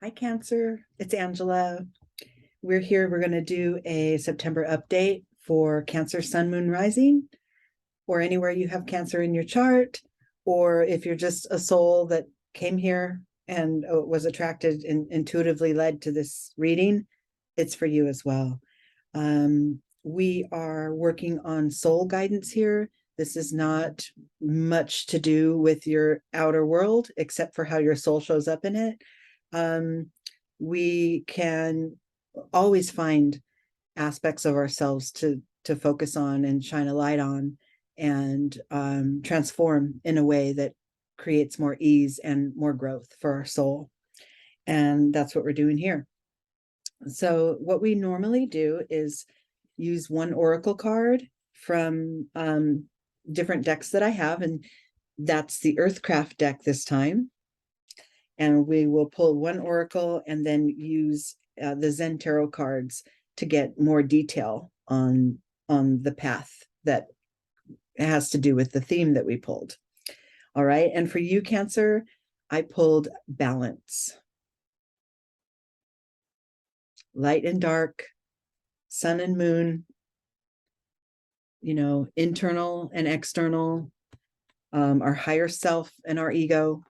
Hi, Cancer. It's Angela. We're here. We're going to do a September update for Cancer, Sun, Moon, Rising, or anywhere you have Cancer in your chart, or if you're just a soul that came here and was attracted and intuitively led to this reading, it's for you as well. We are working on soul guidance here. This is not much to do with your outer world, except for how your soul shows up in it. We can always find aspects of ourselves to focus on and shine a light on and transform in a way that creates more ease and more growth for our soul. And that's what we're doing here. So what we normally do is use one oracle card from different decks that I have, and that's the Earthcraft deck this time. And we will pull one oracle and then use the Zen Tarot cards to get more detail on the path that has to do with the theme that we pulled. All right. And for you, Cancer, I pulled balance. Light and dark, sun and moon, internal and external, our higher self and our ego,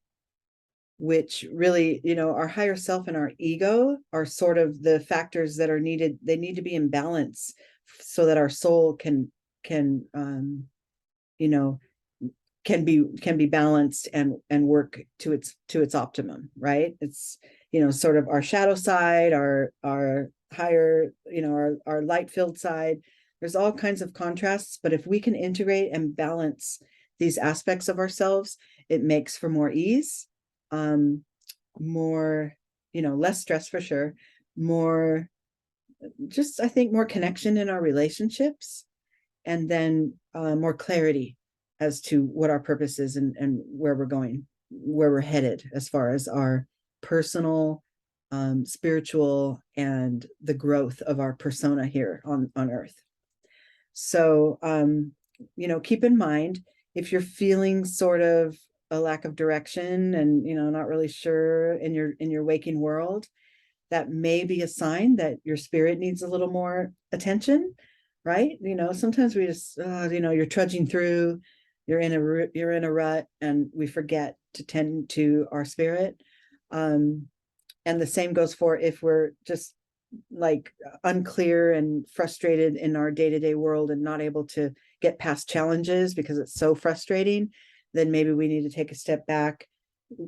which really, our higher self and our ego are sort of the factors that are needed. They need to be in balance so that our soul can be balanced and work to its optimum, right? It's, sort of our shadow side, our higher, our light filled side. There's all kinds of contrasts, but if we can integrate and balance these aspects of ourselves, it makes for more ease, more, less stress for sure, more, just, I think, more connection in our relationships, and then more clarity as to what our purpose is and where we're going, where we're headed as far as our personal, spiritual, and the growth of our persona here on Earth. So, keep in mind, if you're feeling sort of a lack of direction and, not really sure in your waking world, that may be a sign that your spirit needs a little more attention, right? Sometimes we just, you're trudging through, you're in a rut, and we forget to tend to our spirit. And the same goes for if we're just like unclear and frustrated in our day-to-day world and not able to get past challenges because it's so frustrating, then maybe we need to take a step back,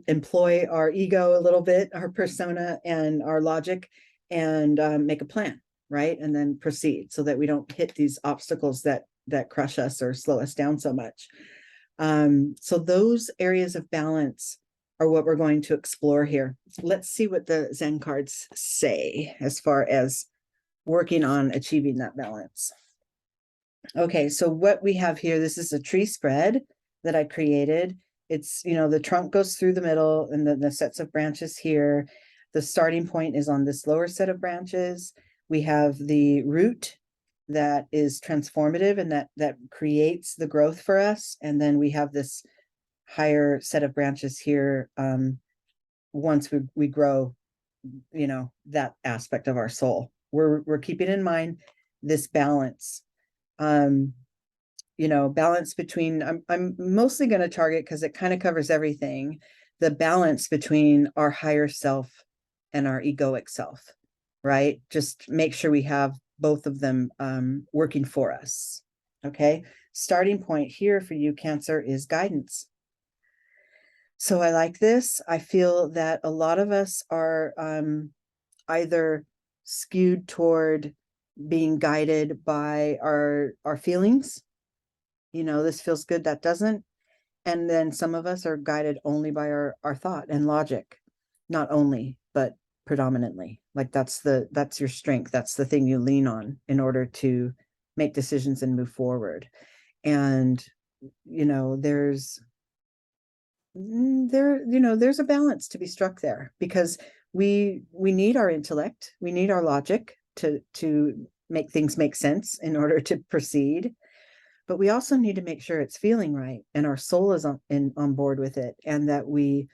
employ our ego a little bit, our persona and our logic, and make a plan, right? And then proceed so that we don't hit these obstacles that crush us or slow us down so much. So those areas of balance are what we're going to explore here. Let's see what the Zen cards say as far as working on achieving that balance. Okay, so what we have here, this is a tree spread that I created. It's, the trunk goes through the middle and then the sets of branches here. The starting point is on this lower set of branches. We have the root that is transformative and that creates the growth for us. And then we have this higher set of branches here. Once we grow, that aspect of our soul, we're keeping in mind this balance. Balance between, I'm mostly going to target, because it kind of covers everything, the balance between our higher self and our egoic self, right? Just make sure we have both of them working for us. Okay, starting point here for you, Cancer, is guidance. So I like this. I feel that a lot of us are either skewed toward being guided by our feelings. This feels good, that doesn't. And then some of us are guided only by our thought and logic. Not only, but predominantly. Like that's your strength. That's the thing you lean on in order to make decisions and move forward. And there's a balance to be struck there, because we need our intellect, we need our logic to make things make sense in order to proceed, but we also need to make sure it's feeling right and our soul is on board with it, and that we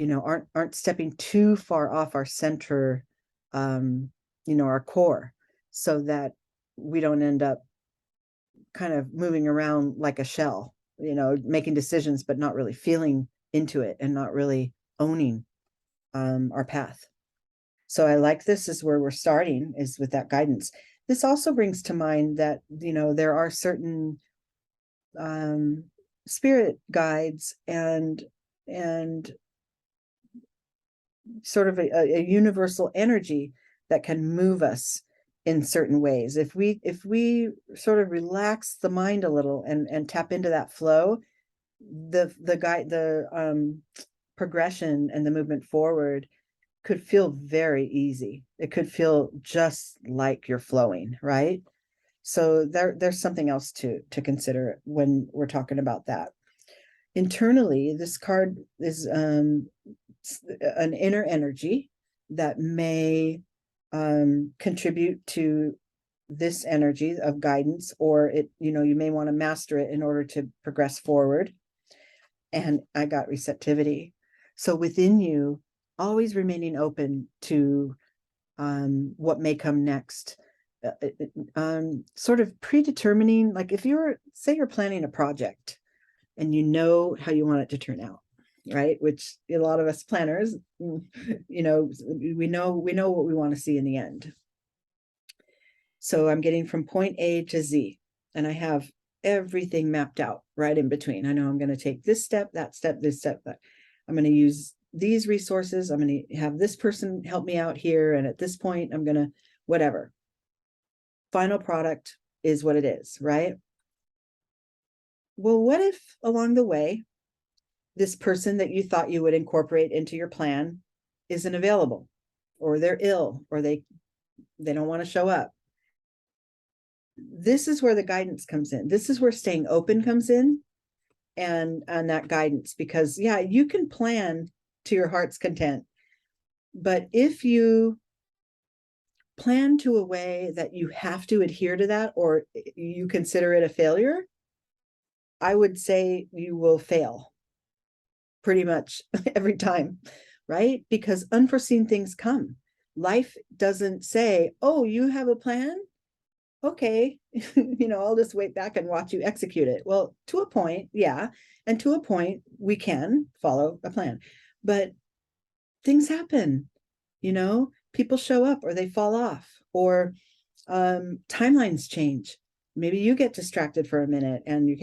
aren't stepping too far off our center, our core, so that we don't end up kind of moving around like a shell, making decisions, but not really feeling into it and not really owning our path. So I like this is where we're starting, is with that guidance. This also brings to mind that, there are certain spirit guides and sort of a universal energy that can move us in certain ways. If we sort of relax the mind a little and tap into that flow, the progression and the movement forward could feel very easy. It could feel just like you're flowing, right? So there's something else to consider when we're talking about that. Internally, this card is an inner energy that may contribute to this energy of guidance, or you may want to master it in order to progress forward. And I got receptivity. So within you, always remaining open to what may come next. Sort of predetermining, like if say you're planning a project and you know how you want it to turn out, right? Which a lot of us planners, we know what we want to see in the end. So I'm getting from point A to Z, and I have everything mapped out right in between. I know I'm going to take this step, that step, this step, that I'm going to use these resources. I'm going to have this person help me out here. And at this point, I'm going to whatever. Final product is what it is, right? Well, what if along the way, this person that you thought you would incorporate into your plan isn't available, or they're ill, or they don't want to show up? This is where the guidance comes in. This is where staying open comes in, and that guidance, because you can plan to your heart's content, but if you plan to a way that you have to adhere to that, or you consider it a failure, I would say you will fail pretty much every time, right? Because unforeseen things come. Life doesn't say, oh, you have a plan? Okay, I'll just wait back and watch you execute it. Well, to a point, yeah. And to a point, we can follow a plan. But things happen, people show up, or they fall off, or timelines change. Maybe you get distracted for a minute and you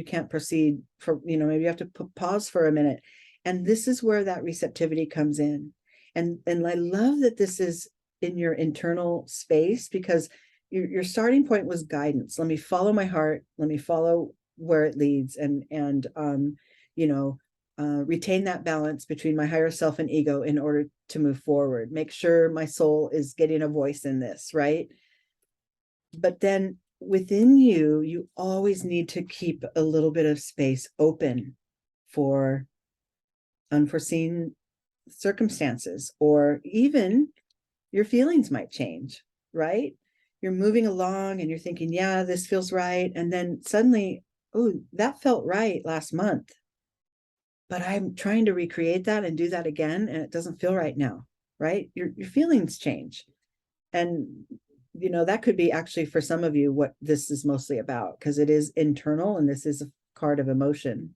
can't proceed for, maybe you have to pause for a minute. And this is where that receptivity comes in. And I love that this is in your internal space, because your starting point was guidance. Let me follow my heart. Let me follow where it leads, and retain that balance between my higher self and ego in order to move forward. Make sure my soul is getting a voice in this, right? But then within you, you always need to keep a little bit of space open for unforeseen circumstances, or even your feelings might change, right? You're moving along and you're thinking, yeah, this feels right. And then suddenly, oh, that felt right last month, but I'm trying to recreate that and do that again, and it doesn't feel right now, right? Your feelings change. And, that could be actually for some of you what this is mostly about, because it is internal and this is a card of emotion.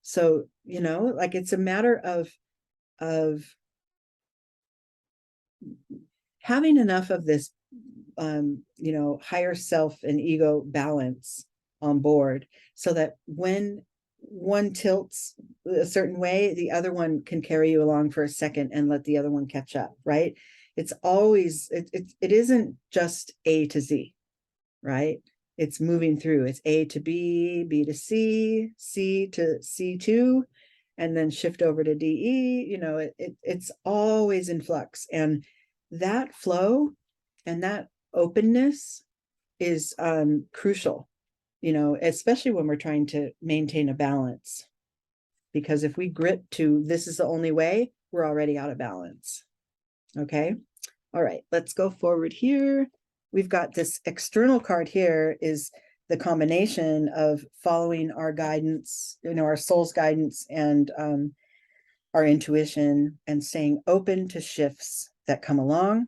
So, like it's a matter of having enough of this, higher self and ego balance on board, so that when one tilts a certain way, the other one can carry you along for a second and let the other one catch up, right? It's always, it isn't just A to Z, right? It's moving through. It's A to B, B to C, C to C2, and then shift over to DE. It's always in flux. And that flow and that openness is crucial, especially when we're trying to maintain a balance. Because if we grip to this is the only way, we're already out of balance. Okay. All right, let's go forward here. We've got this external card here, is the combination of following our guidance, our soul's guidance, and our intuition, and staying open to shifts that come along.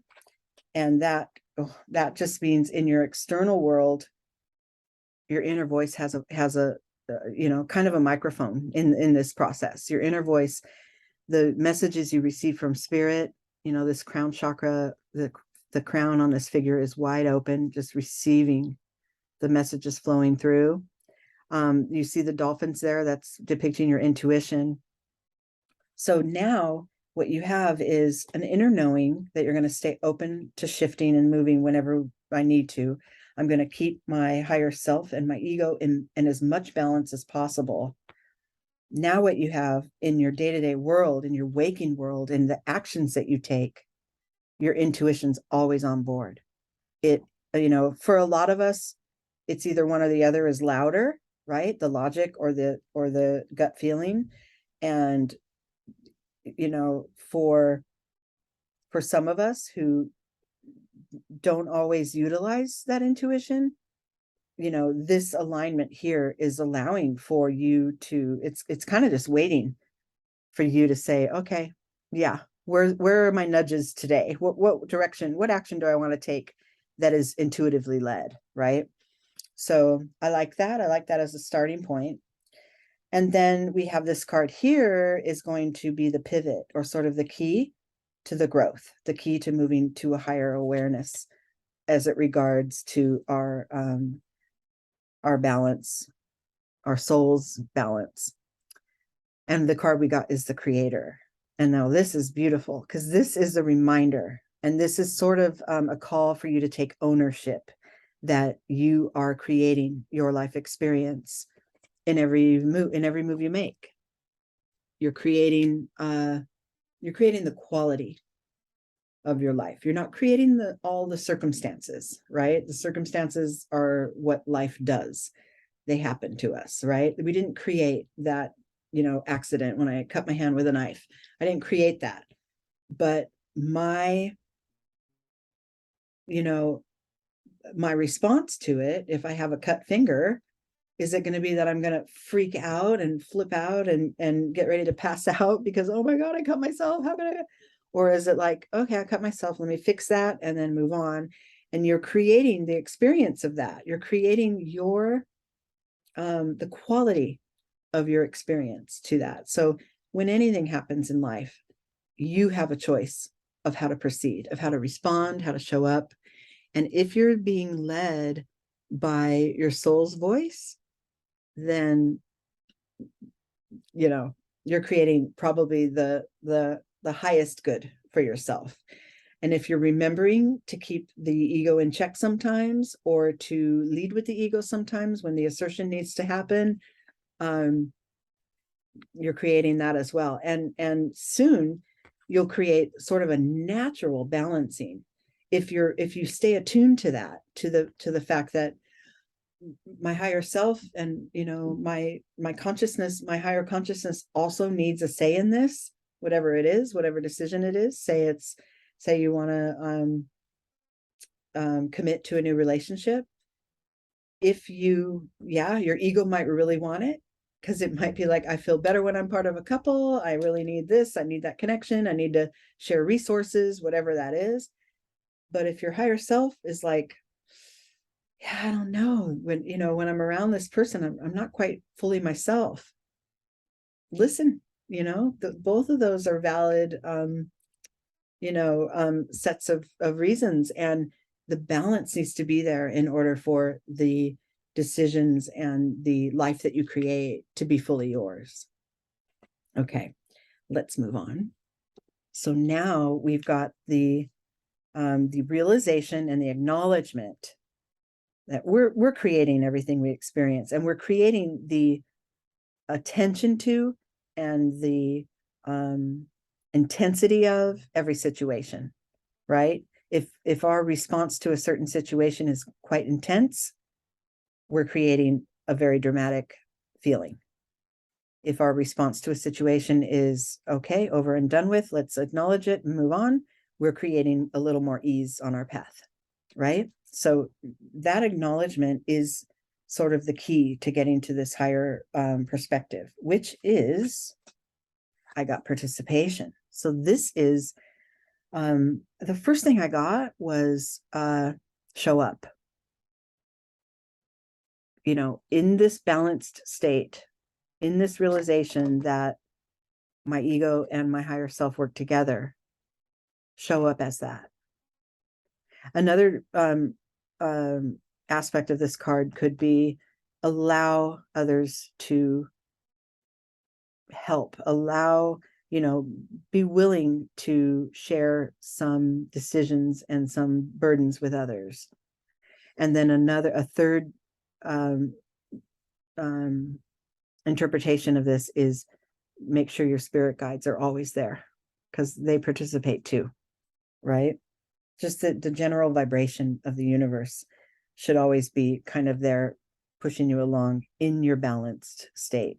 And that just means in your external world, your inner voice has a kind of a microphone in this process. Your inner voice, the messages you receive from spirit, this crown chakra, the crown on this figure is wide open, just receiving the messages flowing through. You see the dolphins there, that's depicting your intuition. So now what you have is an inner knowing that you're going to stay open to shifting and moving whenever I need to. I'm going to keep my higher self and my ego in as much balance as possible. Now what you have in your day-to-day world, in your waking world, in the actions that you take, your intuition's always on board. It, for a lot of us, it's either one or the other is louder, right? The logic or the gut feeling. And, for some of us who don't always utilize that intuition, this alignment here is allowing for you to, it's kind of just waiting for you to say, okay, yeah, where are my nudges today? What direction, what action do I want to take that is intuitively led, right? So I like that. I like that as a starting point. And then we have this card here is going to be the pivot, or sort of the key to the growth, the key to moving to a higher awareness as it regards to our balance, our soul's balance. And the card we got is the Creator. And now this is beautiful because this is a reminder, and this is sort of a call for you to take ownership that you are creating your life experience in every move you make. You're creating the quality of your life. You're not creating all the circumstances, right? The circumstances are what life does. They happen to us, right? We didn't create that, accident when I cut my hand with a knife. I didn't create that. But my response to it, if I have a cut finger, is it going to be that I'm going to freak out and flip out and get ready to pass out because, oh my God, I cut myself. How can I? Or is it like, okay, I cut myself. Let me fix that and then move on. And you're creating the experience of that. You're creating the quality of your experience to that. So when anything happens in life, you have a choice of how to proceed, of how to respond, how to show up. And if you're being led by your soul's voice, then, you're creating probably the highest good for yourself. And if you're remembering to keep the ego in check sometimes, or to lead with the ego sometimes when the assertion needs to happen, you're creating that as well. And soon you'll create sort of a natural balancing if you stay attuned to that, to the fact that my higher self and my consciousness, my higher consciousness also needs a say in this, whatever it is, whatever decision it is. Say you want to commit to a new relationship. If your ego might really want it, because it might be like, I feel better when I'm part of a couple. I really need this. I need that connection. I need to share resources, whatever that is. But if your higher self is like, yeah, I don't know, when I'm around this person, I'm not quite fully myself. Listen, both of those are valid, sets of reasons, and the balance needs to be there in order for the decisions and the life that you create to be fully yours. Okay, let's move on. So now we've got the realization and the acknowledgement that we're creating everything we experience, and we're creating the attention to and the intensity of every situation, right? If our response to a certain situation is quite intense, we're creating a very dramatic feeling. If our response to a situation is okay, over and done with, let's acknowledge it and move on, we're creating a little more ease on our path, right? So that acknowledgement is sort of the key to getting to this higher perspective, which is I got participation. So this is, the first thing I got was show up. You know, in this balanced state, in this realization that my ego and my higher self work together, show up as that. Another aspect of this card could be allow others to help, allow, you know, be willing to share some decisions and some burdens with others. And then a third interpretation of this is make sure your spirit guides are always there, because they participate too, right? Just the general vibration of the universe should always be kind of there pushing you along in your balanced state.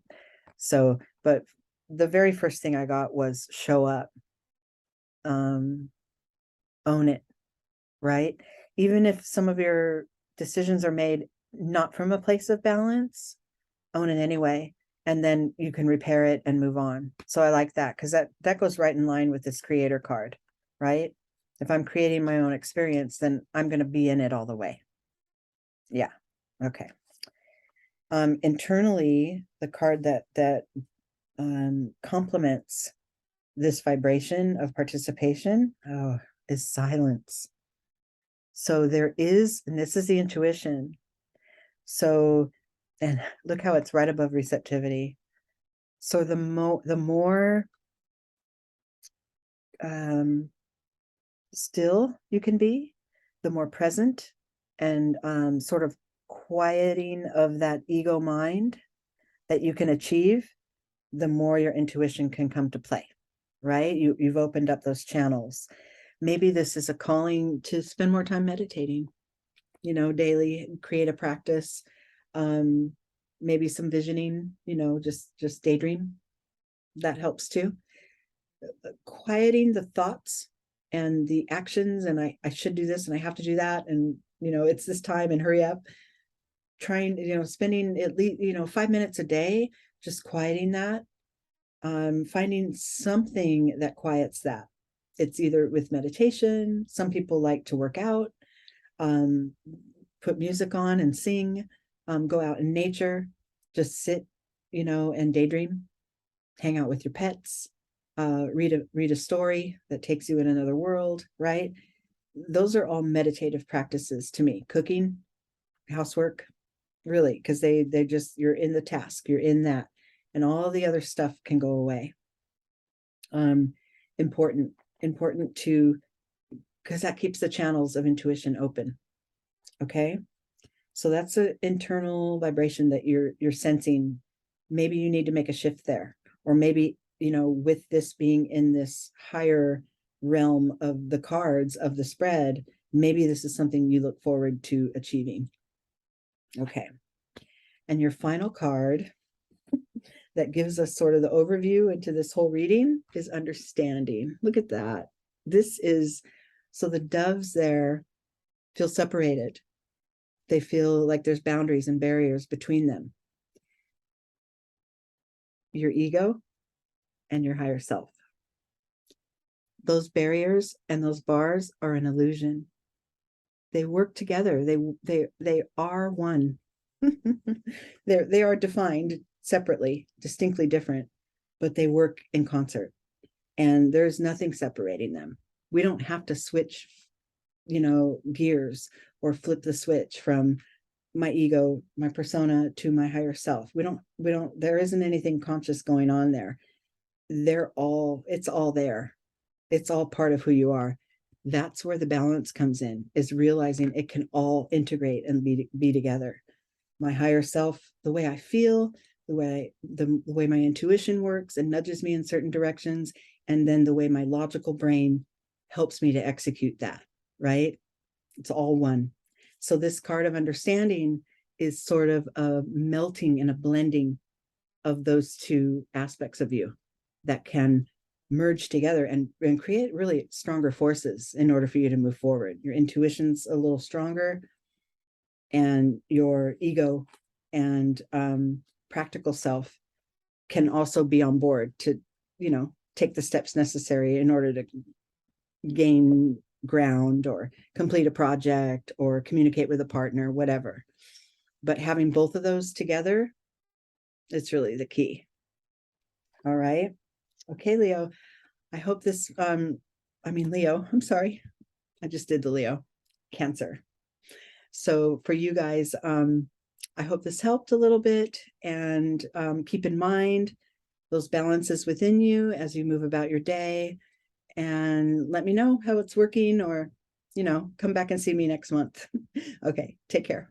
So, but the very first thing I got was show up, own it, right? Even if some of your decisions are made not from a place of balance, own it anyway, and then you can repair it and move on. So I like that, because that goes right in line with this creator card, right? If I'm creating my own experience, then I'm going to be in it all the way. Yeah. Okay. Internally, the card that complements this vibration of participation is silence. So there is, and this is the intuition. So, and look how it's right above receptivity. So the more still you can be, the more present and sort of quieting of that ego mind that you can achieve, the more your intuition can come to play, right? You've opened up those channels. Maybe this is a calling to spend more time meditating, you know, daily, create a practice, maybe some visioning, you know, just daydream. That helps too. Quieting the thoughts and the actions, and I should do this and I have to do that, and you know, it's this time and hurry up. Trying, you know, spending at least, you know, 5 minutes a day just quieting that, finding something that quiets that. It's either with meditation, some people like to work out, put music on and sing, go out in nature, just sit, you know, and daydream, hang out with your pets, read a story that takes you in another world, right? Those are all meditative practices to me. Cooking, housework, really, because they just, you're in the task, you're in that, and all the other stuff can go away. Important to, because that keeps the channels of intuition open. Okay, so that's an internal vibration that you're sensing. Maybe you need to make a shift there, or maybe, you know, with this being in this higher realm of the cards of the spread, maybe this is something you look forward to achieving. Okay, and your final card that gives us sort of the overview into this whole reading is understanding. Look at that. This is, so the doves there feel separated. They feel like there's boundaries and barriers between them. Your ego and your higher self. Those barriers and those bars are an illusion. They work together. They are one. They are defined separately, distinctly different, but they work in concert, and there's nothing separating them. We don't have to switch, you know, gears or flip the switch from my ego, my persona, to my higher self. We don't, there isn't anything conscious going on there. It's all there. It's all part of who you are. That's where the balance comes in, is realizing it can all integrate and be together. My higher self, the way I feel, the way my intuition works and nudges me in certain directions, and then the way my logical brain helps me to execute that, right? It's all one. So this card of understanding is sort of a melting and a blending of those two aspects of you that can merge together and create really stronger forces in order for you to move forward. Your intuition's a little stronger, and your ego and practical self can also be on board to take the steps necessary in order to gain ground or complete a project or communicate with a partner, whatever. But having both of those together, it's really the key. All right. Okay, Leo. I hope this, Leo, I'm sorry. I just did the Leo, Cancer. So for you guys, I hope this helped a little bit, and keep in mind those balances within you as you move about your day, and let me know how it's working, or, come back and see me next month. Okay, take care.